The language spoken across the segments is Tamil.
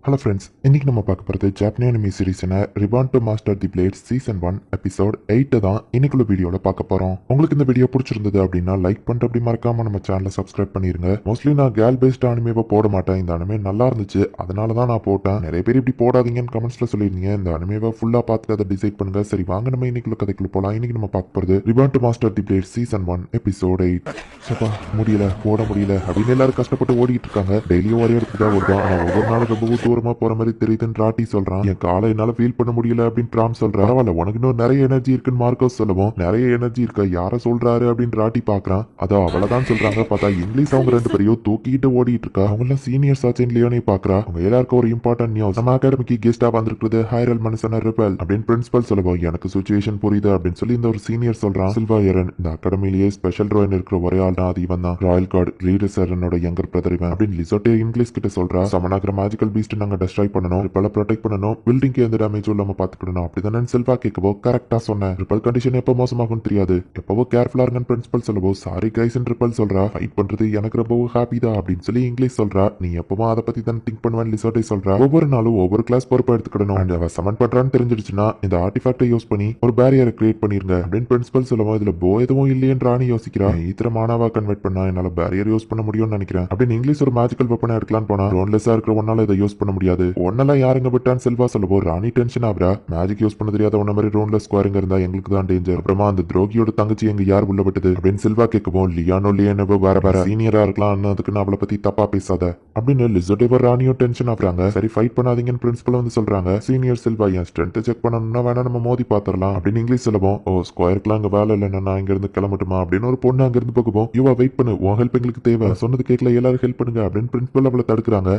ஹலோ ஃப்ரெண்ட்ஸ், இன்னைக்கு நம்ம பார்க்க போகிறது ஜாப்பனீஸ் அனிமி சீரிஸான reborn to master the blade season 1 episode 8 தான் இன்னைக்குள்ள வீடியோவில் பார்க்க போகிறோம். உங்களுக்கு இந்த வீடியோ பிடிச்சிருந்தது அப்படின்னா லைக் பண்ணிட்டு அப்படி மறக்காம நம்ம சேனலை சப்ஸ்கிரைப் பண்ணிருங்க. மோஸ்ட்லி நான் கேல் பேஸ்ட் அனிமேவை போட மாட்டேன். இந்த அனிமே நல்லா இருந்துச்சு, அதனால தான் நான் போட்டேன். நிறைய பேர் இப்படி போடாதீங்கன்னு கமெண்ட்ஸ்ல சொல்லியிருந்தீங்க. இந்த அனிமேவை ஃபுல்லாக பார்த்துட்டு அதை டிசைட் பண்ணுங்க. சரி வாங்க நம்ம இன்னைக்குள்ள கதைக்குள்ள போகலாம். இன்னைக்கு நம்ம பார்க்க போகிறது reborn to master the blade season 1 episode 8. சப்பா முடியல, போட முடியல அப்படின்னு எல்லாரும் கஷ்டப்பட்டு ஓடிட்டு இருக்காங்க. டெய்லியும் ஒரே இடத்துக்கு தான் ஓடுறோம். ஆனால் ஒவ்வொரு நாளும் ரொம்ப தூரமா போற மாதிரி தெரியுதுன்னு ராட்டி சொல்றான். என் காலை என்னால ஃபீல் பண்ண முடியல அப்படின்னு பிராம் சொல்றான். பரவாயில்ல, உனக்கு இன்னும் நிறைய எனர்ஜி இருக்குன்னு மார்க்கோஸ் சொல்லவும், நிறைய எனர்ஜி இருக்கா யார சொல்றாரு அப்படின்னு ராட்டி பாக்குறான். அதோ அவ்வளவுதான் சொல்றாங்க. பார்த்தா இங்கிலீஷ் அவங்க ரெண்டு பேரையும் தூக்கிட்டு ஓடிட்டு இருக்கா. அவங்க எல்லாம் சீனியர்ஸ் ஆச்சுன்னு லியோனே பாக்குறா. அவங்க எல்லாருக்கும் ஒரு இம்பார்ட்டன்ட் நியூஸ். நம்ம அகாடமிக்கு கெஸ்டா வந்திருக்கிறது ஹைரல் மனுஷன ரிபல் அப்படின்னு பிரின்சிபல் சொல்லவும், எனக்கு சுச்சுவேஷன் புரியுது அப்படின்னு சொல்லி இந்த ஒரு சீனியர் சொல்றான். சில்வா எரன் இந்த அகாடமிலேயே ஸ்பெஷல் ரோயன் இருக்கிற ஒரே ஆள் தான், அது இவன் தான். Royal card reduce எரனோட younger brother இவன் அப்படின்னு லிசோட்டே இங்கிலீஷ் கிட்ட சொல்றா. சமனாகிற மேஜிக்கல் பீஸ்ட் நாங்க டெஸ்ட்ராய் பண்ணணும், ரிப்பலை ப்ரொடெக்ட் பண்ணணும், பில்டிங்க்கு எந்த டேமேஜும் இல்லாம பாத்துக்கணும். அப்படிதானே செல்வா கேட்கவோ கரெக்டா சொன்னேன். ரிப்பல் கண்டிஷன் எப்போ மோசமாகும் தெரியாது, எப்பவோ கேர்ஃபுல்லா இருங்கன்னு பிரின்சிபல் சொல்லவோ, சாரி கைஸ் ரிப்பல் சொல்றா. ஃபைட் பண்றது எனக்கு ரொம்ப ஹாப்பி தான் அப்படின்னு சொல்லி இங்கிலீஷ் சொல்றா. நீ எப்பவும் அதை பத்தி தான் திங்க் பண்ணுவேன் லிசோட்டே சொல்றா. ஒவ்வொரு நாளும் ஒவ்வொரு கிளாஸ் பொறுப்பா எடுத்துக்கணும். அண்ட் அவ சமன் பண்றான்னு தெரிஞ்சிடுச்சுன்னா இந்த ஆர்டிஃபேக்டை யூஸ் பண்ணி ஒரு பேரியரை கிரியேட் பண்ணிருங்க அப்படின்னு பிரின்சிபல் சொல்லவும், இதுல போ எதுவும் இல்லையன்றான்னு யோசிக்கிறா. ஈத்திர மானாவா கன்வெர்ட் பண்ணா என்னால பேரியர் யூஸ் பண்ண முடியும்னு நினைக்கிறேன் அப்படின்னு இங்கிலீஷ் ஒரு மேஜிக்கல் வெப்பனை எடுக்கலான்னு போனா, ரோன்லெஸ்ஸா இருக்கிற ஒன்னால இதை யூஸ் பண்ண முடியாது. ஒன்னெல்லாம் யாருங்க விட்டான்னு செல்வா சொல்லவோ, ராணி டென்ஷன் ஆகுறா. மேஜிக் யூஸ் பண்ண தெரியாத ஒன்ன மாதிரி ரோன்லெஸ் ஸ்குவாரிங்க இருந்தா எங்களுக்கு தான் டேஞ்சர். அப்புறமா அந்த துரோகியோட தங்கச்சி எங்க யார் உள்ள விட்டது அப்படின்னு செல்வா கேட்கவும், லியானோ லியானோ வேற வேற சீனியரா இருக்கலாம், அதுக்குன்னு அவளை பத்தி தப்பா பேசாத அப்படின்னு லிசோட்டேவர் ராணியும் டென்ஷன் ஆகுறாங்க. சரி ஃபைட் பண்ணாதீங்கன்னு பிரின்சிபல் வந்து சொல்றாங்க. சீனியர் செல்வா என் ஸ்ட்ரென்த் செக் பண்ணணும்னா வேணா நம்ம மோதி பாத்திரலாம் அப்படின்னு இங்கிலீஷ் சொல்லவும், ஓ ஸ்கொயருக்குலாம் அங்க வேலை இல்லைன்னா நான் இங்க இருந்து கிளம்பட்டுமா அப்படின்னு ஒரு பொண்ணு அங்க இருந்து போகவும், யுவா வெயிட் பண்ணு, உன் ஹெல்ப் எங்களுக்கு தேவை, சொன்னது கேட்கல, எல்லாரும் ஹெல்ப் பண்ணுங்க அப்படின்னு பிரின்சிபல் அவளை தடுக்கிறாங்க.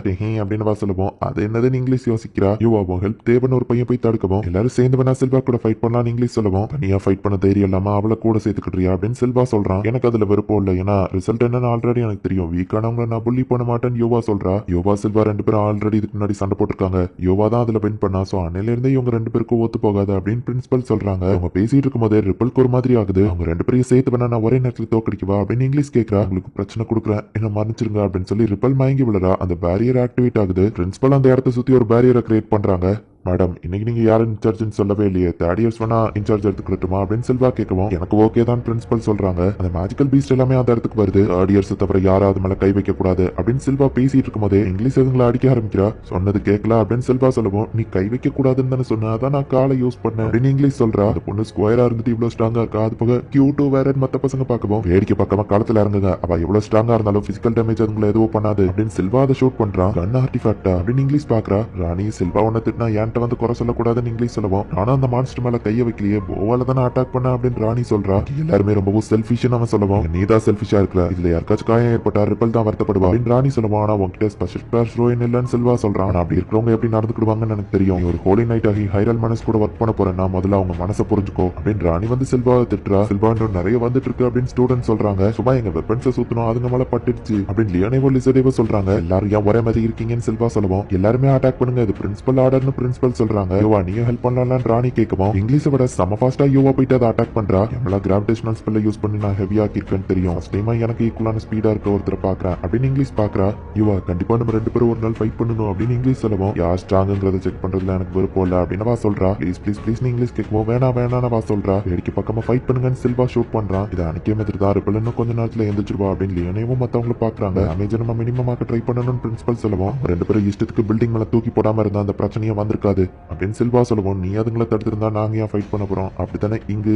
அப்படின்னு வா சொல்லுவோம், அது என்னதுன்னு இங்கிலீஷ் யோசிக்கிறா. யுவா உன் ஹெல்ப் தேவைன்னு ஒரு பையன் போய் தடுக்கவும், எல்லாரும் சேர்ந்து வேணா செல்வா கூட ஃபைட் பண்ணலாம்னு இங்கிலீஷ் சொல்லவும், தனியா ஃபைட் பண்ண தைரியம் இல்லாம அவளை கூட சேர்த்துக்கிட்டியா அப்படின்னு செல்வா சொல்றான். எனக்கு அதுல விருப்பம் இல்லை, ஏன்னா ரிசல்ட் என்னன்னு ஆல்ரெடி எனக்கு தெரியும், வீக்கானவங்க நான் புள்ளி பண்ண மாட்டேன்னு யோவா சொல்றா. யோவா செல்வா ரெண்டு பேரும் ஆல்ரெடி இதுக்கு முன்னாடி சண்டை போட்டிருக்காங்க. யோவா தான் அதுல வின் பண்ணா, சோ அன்னையில இருந்தே இவங்க ரெண்டு பேருக்கும் ஒத்து போகாது அப்படின்னு பிரின்சிபல் சொல்றாங்க. அவங்க பேசிட்டு இருக்கும் போதே ரிப்பலுக்கு ஒரு மாதிரி ஆகுது. அவங்க ரெண்டு பேரையும் சேர்த்து வேணா நான் ஒரே நேரத்தில் தோக்கடிக்கவா அப்படின்னு இங்கிலீஷ் கேட்கறா. உங்களுக்கு பிரச்சனை கொடுக்குறேன், என்ன மன்னிச்சிருங்க அப்படின்னு சொல்லி ரிப்பல் மயங்கி விழுறா. அந்த பேரியர் ஆக்டிவேட் ஆகுது. பிரின்சிபல் அந்த இடத்த சுத்தி ஒரு பேரியரை கிரியேட் பண்றாங்க. மேடம் இன்னைக்கு நீங்க யார் இன்சார்ஜ்னு சொல்லவே இல்லையே, தேர்ட் இயர்ஸ் வேணா இன்சார்ஜ் எடுத்துக்கிட்டுமா அப்படின்னு செல்வா கேட்கவும், எனக்கு ஓகே தான் பிரின்சிபல் சொல்றாங்க. அந்த மேஜிக்கல் பீஸ்ட் எல்லாமே அந்த இடத்துக்கு வருது. தேர்ட் இயர்ஸ் தவிர யாராவது மேல கை வைக்க கூடாது அப்படின்னு செல்வா பேசிட்டு இருக்கும் போதே இங்கிலீஷ் எதுங்களை அடிக்க ஆரம்பிக்கிறா. சொன்னது கேட்கல அப்படின்னு செல்வா சொல்லவும், நீ கை வைக்க கூடாதுன்னு தானே சொன்ன, அதான் நான் காலை யூஸ் பண்ணேன் அப்படின்னு இங்கிலீஷ் சொல்றா. அந்த பொண்ணு ஸ்கொயரா இருந்துட்டு இவ்வளவு ஸ்ட்ராங்கா இருக்கா, அது போக கியூட்டோ வேற மத்த பசங்க பார்க்கவும், வேடிக்கை பக்கமா காலத்துல இறங்குங்க, அவ எவ்வளவு ஸ்ட்ராங்கா இருந்தாலும் பிசிக்கல் டேமேஜ் அதுங்களை எதுவும் பண்ணாது அப்படின்னு செல்வா அதை ஷூட் பண்றான். கன் ஆர்டிஃபேக்டா அப்படின்னு இங்கிலீஷ் பாக்குறா. ராணி செல்வா ஒன்னு திட்டினா என்கிட்ட வந்து குறை சொல்லக்கூடாது இங்கிலீஷ் சொல்லவும், ஆனா அந்த மான்ஸ்டர் மேல கைய வைக்கலையே, போவால தானே அட்டாக் பண்ண அப்படின்னு ராணி சொல்றா. எல்லாருமே ரொம்பவும் செல்ஃபிஷ்னு அவன் சொல்லவும், நீதான் செல்ஃபிஷா இருக்கல, இதுல யாருக்காச்சும் காயம் ஏற்பட்டா ரிப்பல் தான் வருத்தப்படுவா அப்படின்னு ராணி சொல்லுவான். ஆனா உங்ககிட்ட ஸ்பெஷல் கிளாஸ் ரோயின் இல்லன்னு செல்வா சொல்றான். ஆனா அப்படி இருக்கிறவங்க எப்படி நடந்துக்கிடுவாங்கன்னு எனக்கு தெரியும். ஒரு ஹோலி நைட் ஆகி ஹைரல் மனசு கூட ஒர்க் பண்ண போறேன், நான் முதல்ல அவங்க மனசை புரிஞ்சுக்கோ அப்படின்னு ராணி வந்து செல்வாவை திட்டுறா. செல்வான்ற நிறைய வந்துட்டு இருக்கு அப்படின்னு ஸ்டூடெண்ட் சொல்றாங்க. சும்மா எங்க வெப்பன்ஸை சுத்தணும், அதுங்க மேல பட்டுடுச்சு அப்படின்னு லியோனேவோ லிசோடேவோ சொல்றாங்க. எல்லாரும் ஏன் ஒரே மாதிரி இருக்கீங்கன்னு செல்வா சொல்லுவோம், எல்லாருமே அட்டாக் பண்ணுங்க, இது பிரின்சிபல் ஆர்டர்னு பிரின்சிபல் சொல்றாங்க. நீயும் ஹெல்ப் பண்ணலாம் ராணி கேட்கவும், இங்கிலீஷை விட செம ஃபாஸ்டா யோவா போயிட்டு அதை அட்டாக் பண்றா. எவ்வளோ கிராவிடேஷனல் ஸ்பெல்ல யூஸ் பண்ணி நான் ஹெவியா இருக்கேன்னு தெரியும், ஃபர்ஸ்ட் டைமா எனக்கு ஈக்குவலான ஸ்பீடா இருக்க ஒருத்தரை பாக்குறேன் அப்படின்னு இங்கிலீஷ் பாக்குறா. யுவா கண்டிப்பா நம்ம ரெண்டு பேரும் ஒரு நாள் ஃபைட் பண்ணணும் அப்படின்னு இங்கிலீஷ் சொல்லவும், யார் ஸ்ட்ராங்கிறத செக் பண்றதுல எனக்கு விருப்பம் இல்ல அப்படின்னு வா சொல்றா. ப்ளீஸ் ப்ளீஸ் ப்ளீஸ் இங்கிலீஷ் கேட்கவும், வேணாம் வா சொல்றா. வேடிக்கை பக்கமா ஃபைட் பண்ணுங்கன்னு செல்வா ஷூட் பண்றான். இதை அன்னைக்கே மாதிரி தான் ரிப்பல் இன்னும் கொஞ்ச நேரத்துல எந்திரிச்சிருவா அப்படின்னு லியோனேவும் மத்தவங்க பாக்குறாங்க. டேமேஜ் நம்ம மினிமம் ஆக்க ட்ரை பண்ணணும்னு பிரின்சிபல் சொல்லவும், ரெண்டு பேரும் இஷ்டத்துக்கு பில்டிங் மேல தூக்கி போடாம இருந்தா அந்த பிரச்சனையே வந்திருக்காது அப்படின்னு செல்வா சொல்லுவோம். நீ அதுங்களை தடுத்திருந்தா நாங்க ஏன் ஃபைட் பண்ண போறோம், அப்படித்தானே இங்கு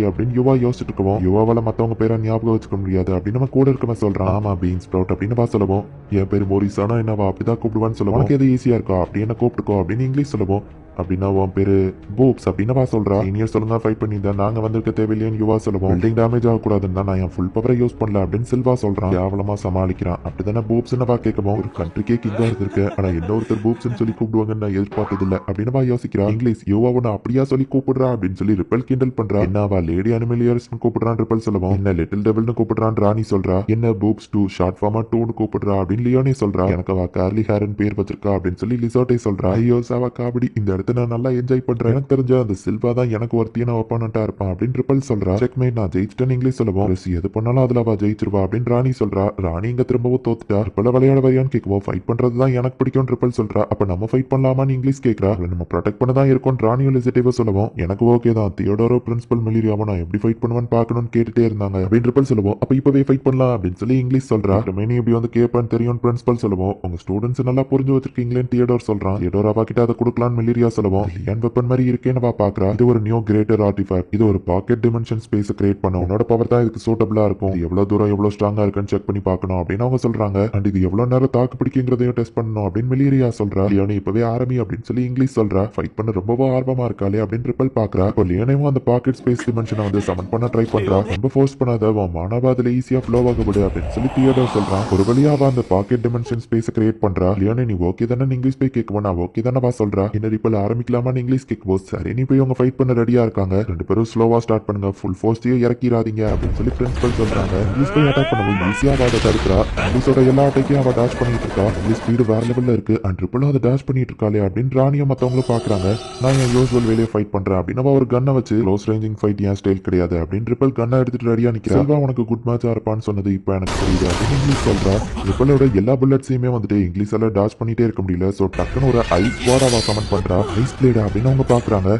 அப்படின்னு யுவா யோசிச்சுட்டு இருக்கோம். யுவாவால மத்தவங்க பேரை ஞாபகம் வச்சுக்க முடியாது அப்படின்னு நம்ம கூட இருக்கவன் சொல்றான். ஆமா பீன்ஸ் ஸ்ப்ரவுட் அப்படின்னு வா சொல்லுவோம். என் பேரு மோரிசானா என்னவா அப்படிதான் கூப்பிடுவான்னு சொல்லுவோம். உனக்கு எது ஈஸியா இருக்கா அப்படி என்ன கூப்பிட்டுக்கோ அப்படின்னு இங்கிலீஷ் சொல்லுவோம். அப்படின்னா உன் பேரு பூப்ஸ் அப்படின்னு வா சொல்றா. சீனியர் சொல்லுங்க ஃபைட் பண்ணியிருந்தா நாங்க வந்திருக்க தேவையில்லைன்னு யுவா சொல்லுவோம். பில்டிங் டேமேஜ் ஆகக்கூடாதுன்னு நான் என் ஃபுல் பவரை யூஸ் பண்ணல அப்படின்னு செல்வா சொல்றான். கேவலமா சமாளிக்கிறான். அப்படித்தானே பூப்ஸ் வா கேட்கவும், ஒரு கண்ட்ரிக்கே கிங்கா இருந்திருக்கு, ஆனா இன்னொருத்தர் பூப்ஸ் சொல்லி கூப்பிடுவாங்கன்னு நான் எதிர்பார்த்தது இல்ல அப்படின்னு வா யோசிக்கிறா. இங்கிலீஷ் யுவா ஒன்னு அப்படியா சொல்லி கூப்பிடுறா அப்படின்னு சொல்லி ரிப்பல் கிண்டல் பண்றா. என்னவா லேடி அனிமலியர்ஸ் கூப்பிடுறான் ரிப்பல் சொல்லுவோம். என்ன லிட்டில் டெவில்னு கூப்பிடுறான் ராணி சொல்றா. என்ன பூப்ஸ் 2 ஷார்ட் ஃபார்மா 2னு கூப்பிடுறா அப்படின்னு லியோனே சொல்றா. எனக்கு அவ கார்லி ஹேரன் பேர் வச்சிருக்கா அப்படின்னு சொல்லி லிசோட்டே சொல்றா. ஐயோ சாவா காபடி, இந்த இடத்துல நேரத்தை நான் நல்லா என்ஜாய் பண்றேன். எனக்கு தெரிஞ்ச அந்த சில்வா தான் எனக்கு ஒருத்தியான ஒப்பானண்டா இருப்பான் அப்படின்னு ட்ரிபிள் சொல்றா. செக்மேட் நான் ஜெயிச்சிட்டேன் இங்கிலீஷ் சொல்லவும் ரிஷி எது பண்ணாலும் அதுல அவ ஜெயிச்சிருவா அப்படின்னு ராணி சொல்றா. ராணி இங்க திரும்பவும் தோத்துட்டா. ட்ரிபிள் விளையாட வரையான்னு கேட்குவோம். ஃபைட் பண்றதுதான் எனக்கு பிடிக்கும் ட்ரிபிள் சொல்றா. அப்ப நம்ம ஃபைட் பண்ணலாமான்னு இங்கிலீஷ் கேட்கறா. நம்ம ப்ரொடெக்ட் பண்ண தான் இருக்கோம் ராணியும் லிசிட்டிவா சொல்லவும் எனக்கு ஓகே தான். தியோடோரோ பிரின்சிபல் மிலிரியாவும் நான் எப்படி ஃபைட் பண்ணுவேன்னு பார்க்கணும்னு கேட்டுட்டே இருந்தாங்க அப்படின்னு ட்ரிபிள் சொல்லுவோம். அப்ப இப்பவே ஃபைட் பண்ணலாம் அப்படின்னு சொல்லி இங்கிலீஷ் சொல்றா. நீ இப்படி வந்து கேட்பேன்னு தெரியும் பிரின்சிபல் சொல்லுவோம். உங்க ஸ்டூடெண்ட்ஸ் நல்லா புரிஞ்சு வச்சிருக்கீங்களேன்னு தியோடோர் சொல்றான். தியோடோர் அவ கிட்ட அதை கொடுக்கலான்னு மிலிரியா சொல்லுவோம். லியான் வெப்பன் மாதிரி இருக்கேன்னு அவ பாக்குறா. இது ஒரு நியூ கிரேட்டர் ஆர்டிஃபேக்ட். இது ஒரு பாக்கெட் டிமென்ஷன் ஸ்பேஸ் கிரியேட் பண்ணும். உன்னோட பவர் தான் இதுக்கு சூட்டபிளா இருக்கும். எவ்வளவு தூரம் எவ்வளவு ஸ்ட்ராங்கா இருக்குன்னு செக் பண்ணி பார்க்கணும் அப்படின்னு அவங்க சொல்றாங்க. அண்ட் இது எவ்வளவு நேரம் தாக்கு பிடிக்குங்கிறதையும் டெஸ்ட் பண்ணணும் அப்படின்னு மிலிரியா சொல்றா. லியோனி இப்பவே ஆரம்பி அப்படின்னு சொல்லி இங்கிலீஷ் சொல்றா. ஃபைட் பண்ண ரொம்பவும் ஆர்வமா இருக்காளே அப்படின்னு ட்ரிபிள் பாக்குறா. இப்போ லியோனையும் அந்த பாக்கெட் ஸ்பேஸ் டிமென்ஷனை வந்து சமன் பண்ண ட்ரை பண்றா. ரொம்ப ஃபோர்ஸ் பண்ணாத மானாபாதுல ஈஸியா ஃப்ளோ ஆகப்படு அப்படின்னு சொல்லி தியோடோர் சொல்றான். ஒரு வழியா அவ அந்த பாக்கெட் டிமென்ஷன் ஸ்பேஸ் கிரியேட் பண்றா. லியோனி நீ ஓகே தானே இங்கிலீஷ் போய் கேட்குவோம். நான் ஓகே தானே வா சொல்றா. என்ன ரிப்பல் ஆரம்பிக்கலாமான்னு இங்கிலீஷ் கேட்குவோம். சரி நீ போய் அவங்க ஃபைட் பண்ண ரெடியா இருக்காங்க. ரெண்டு பேரும் ஸ்லோவா ஸ்டார்ட் பண்ணுங்க. ஃபுல் ஃபோர்ஸையும் இறக்கிறாதீங்க அப்படின்னு சொல்லி பிரின்சிபல் சொல்றாங்க. இங்கிலீஷ் போய் அட்டாக் பண்ணவும் ஈஸியா அவ தடுக்கிறா. இங்கிலீஷோட எல்லா அட்டாக்கையும் அவ டாஷ் பண்ணிட்டு இருக்கா. இங்கிலீஷ் ஸ்பீடு வேற லெவல்ல இருக்கு. அண்ட் ட்ரிபிளும் அதை டாஷ் பண்ணிட்டு இருக்காளே அப்படின்னு ராணியும் மத்தவங்களும் பாக்குறாங்க. நான் என் யூஸ்வல் வேலையை ஃபைட் பண்றேன் அப்படின்னு அவ ஒரு கன்னை வச்சு க்ளோஸ் ரேஞ்சிங் ஃபைட் ஏன் ஸ்டைல் கிடையாது அப்படின்னு ட்ரிபிள் கன்னை எடுத்துட்டு ரெடியா நிக்கிறா. செல்வா உனக்கு குட் மேட்சா இருப்பான்னு சொன்னது இப்போ எனக்கு புரியுது அப்படின்னு இங்கிலீஷ் சொல்றா. ட்ரிபிளோட எல்லா புல்லட்ஸையுமே வந்துட்டு இங்கிலீஷால டாஷ் பண்ணிட்டே இருக்க முடியல. சோ டக்குன்னு ஒரு ஐஸ் வார் அவ சமன் பண்றா. ஐஸ் பிளேட் அப்படின்னு அவங்க பாக்குறாங்க.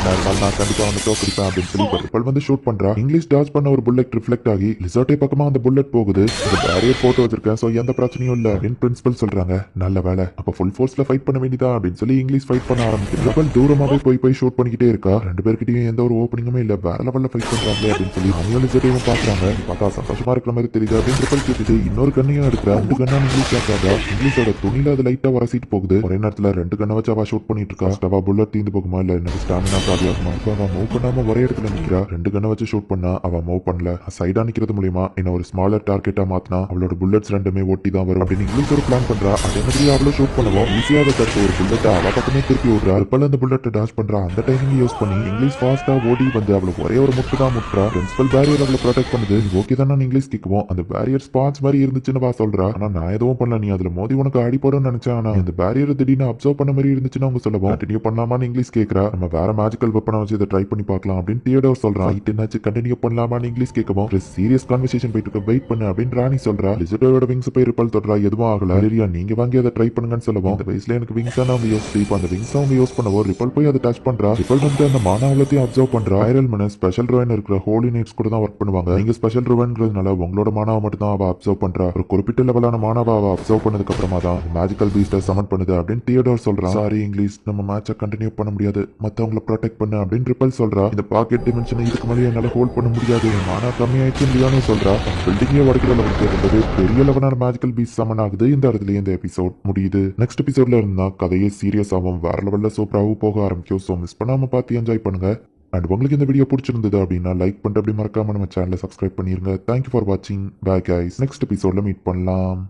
நான் கண்டிப்பா வந்து தோக்கடிப்பேன் அப்படின்னு சொல்லி ட்ரிபிள் வந்து ஷூட் பண்றா. இங்கிலீஷ் டாச் பண்ண ஒரு புல்லட் ரிஃப்ளெக்ட் ஆகி லிசர்ட்டே பக்கமா அந்த புல்லட் போகுது. அந்த பேரியர் போட்டு வச்சிருக்கேன். சோ எந்த பிரச்சனையும் இல்ல அப்படின்னு பிரின்சிபல் சொல்றாங்க. நல்ல வேலை. அப்ப ஃபுல் ஃபோர்ஸ்ல ஃபைட் பண்ண வேண்டியதா அப்படின்னு சொல்லி இங்கிலீஷ் ஃபைட் பண்ண ஆரம்பிக்குது. ட்ரிபிள் தூரமாவே போய் ஷூட் பண்ணிக்கிட்டே இருக்கா. ரெண்டு பேர்கிட்டயும் எந்த ஒரு ஓப்பனிங்குமே இல்ல. வேற லெவல்ல ஃபைட் பண்றாங்களே அப்படின்னு சொல்லி மணியும் லிசர்ட்டையும் பாக்குறாங்க. பார்த்தா சந்தோஷமா இருக்கிற மாதிரி தெரியுது அப்படின்னு ட்ரிபிள் கேட்டுட்டு இன்னொரு கண்ணையும் எடுக்கிறா. ரெண்டு கண்ணா இங்கிலீஷ் ஆக்காதா. இங்கிலீஷோட துணியில அது லைட்டா வரசிட்டு போகுது. ஒரே நேரத்துல ரெண்டு கண்ணை வச்சு அவ ஷூட் பண்ணிட்டு இருக்கா. அவ புல்லட் தீந்து போகுமா இல்ல எனக்கு ஸ்டாமினா காலியாகுமா. மூவ் பண்ணாம ஒரே இடத்துல நிக்கிறா. ரெண்டு கண்ணை வச்சு ஷூட் பண்ணா அவ மூவ் பண்ணல. சைடா நிக்கிறது மூலியமா என்ன ஒரு ஸ்மாலர் டார்கெட்டா மாத்தினா அவளோட புல்லட்ஸ் ரெண்டுமே ஒட்டி தான் வரும் அப்படின்னு இங்கிலீஷ் ஒரு பிளான் பண்றா. அதே மாதிரி அவளும் ஷூட் பண்ணுவோம். ஈஸியா அதை தடுத்து ஒரு புல்லட் அவ பக்கமே திருப்பி விடுறா. ரிப்பல் அந்த புல்லட்டை டாஷ் பண்றா. அந்த டைமிங் யூஸ் பண்ணி இங்கிலீஷ் ஃபாஸ்டா ஓடி வந்து அவளுக்கு ஒரே ஒரு முட்டு தான் முட்டுறா. பிரின்சிபல் பேரியர் அவளை ப்ரொடெக்ட் பண்ணுது. ஓகே தான் நான் இங்கிலீஷ் கேட்குவோம். அந்த பேரியர் ஸ்பாட்ஸ் மாதிரி இருந்துச்சுன்னு வா சொல்றா. ஆனா நான் எதுவும் பண்ணல. நீ அதுல மோதி உனக்கு அடி போடும்னு நினைச்சேன். ஆனா இந்த பேரியர் திடீர்னு அப்சர்வ் பண்ண மாதிரி இருந்துச்சுன்னு அவங்க சொல்லுவோம். கண்டினியூ பண்ணலாமான்னு இங்கிலீஷ் கேட்கறா. நம்ம வேற மேஜிக்கல் வெப்பனை வச்சு இதை ட்ரை பண்ணி பார்க்கலாம் அப்படின்னு தியோடோர் சொல்றான். என்னாச்சு கண்டினியூ பண்ணலாமான்னு இங்கிலீஷ் கேட்கவும் சீரியஸ் கான்வர்சேஷன் போயிட்டு இருக்க வெயிட் பண்ணு அப்படின்னு ராணி சொல்றா. லிசர்ட்டோட விங்ஸ் போய் ரிப்பல் தொடுறா. எதுவும் ஆகல. லிரியா நீங்க வாங்கி அதை ட்ரை பண்ணுங்கன்னு சொல்லுவோம். இந்த வயசுல எனக்கு விங்ஸ் தான் அவங்க யோசிச்சு இப்போ அந்த விங்ஸ் அவங்க யூஸ் பண்ணவோ ரிப்பல் போய் அதை டச் பண்றா. ரிப்பல் வந்து அந்த மானாவளத்தையும் அப்சர்வ் பண்றா. வைரல் மன ஸ்பெஷல் ரோவன் இருக்கிற ஹோலி நைட்ஸ் கூட தான் ஒர்க் பண்ணுவாங்க. நீங்க ஸ்பெஷல் ரோவன்ங்கிறதுனால உங்களோட மானாவை மட்டும் தான் அவ அப்சர்வ் பண்றா. ஒரு குறிப்பிட்ட லெவலான மானாவை அவ அப்சர்வ் பண்ணதுக்கு அப்புறமா தான் மேஜிக்கல் பீஸ்டர் சமன் பண்ணுது அப்படின்னு தியோடோர் சொல்றான். சாரி இங்கிலீஷ் நம்ம மேட்சை கண்டினியூ பண்ண முடியாது. மத்தவங்களை ப்ரொடெக்ட் பண்ணு அப்படின்னு ரிப்பல் சொல்றா. இந்த பாக்கெட் டிமென்ஷனை இதுக்கு மேலே என்னால ஹோல்ட் பண்ண முடியாது. மானா கம்மியாயிடுச்சு லியோனே சொல்றா. பில்டிங்கே உடைக்கிற லெவலுக்கு இருந்தது. பெரிய லெவலான மேஜிக்கல் பீஸ் சமன் ஆகுது. இந்த இடத்துல இந்த எபிசோட் முடியுது. நெக்ஸ்ட் எபிசோட்ல இருந்தா கதையே சீரியஸ் ஆகும். வேற லெவல்ல சூப்பராகவும் போக ஆரம்பிக்கும். ஸோ மிஸ் பண்ணாம பார்த்து என்ஜாய் பண்ணுங்க. அண்ட் உங்களுக்கு இந்த வீடியோ பிடிச்சிருந்தது அப்படின்னா லைக் பண்ணிட்டு அப்படி மறக்காம நம்ம சேனலை சப்ஸ்கிரைப் பண்ணிருங்க. தேங்க்யூ ஃபார் வாட்சிங். Bye guys. நெக்ஸ்ட் எபிசோட்ல மீட் பண்ணலாம்.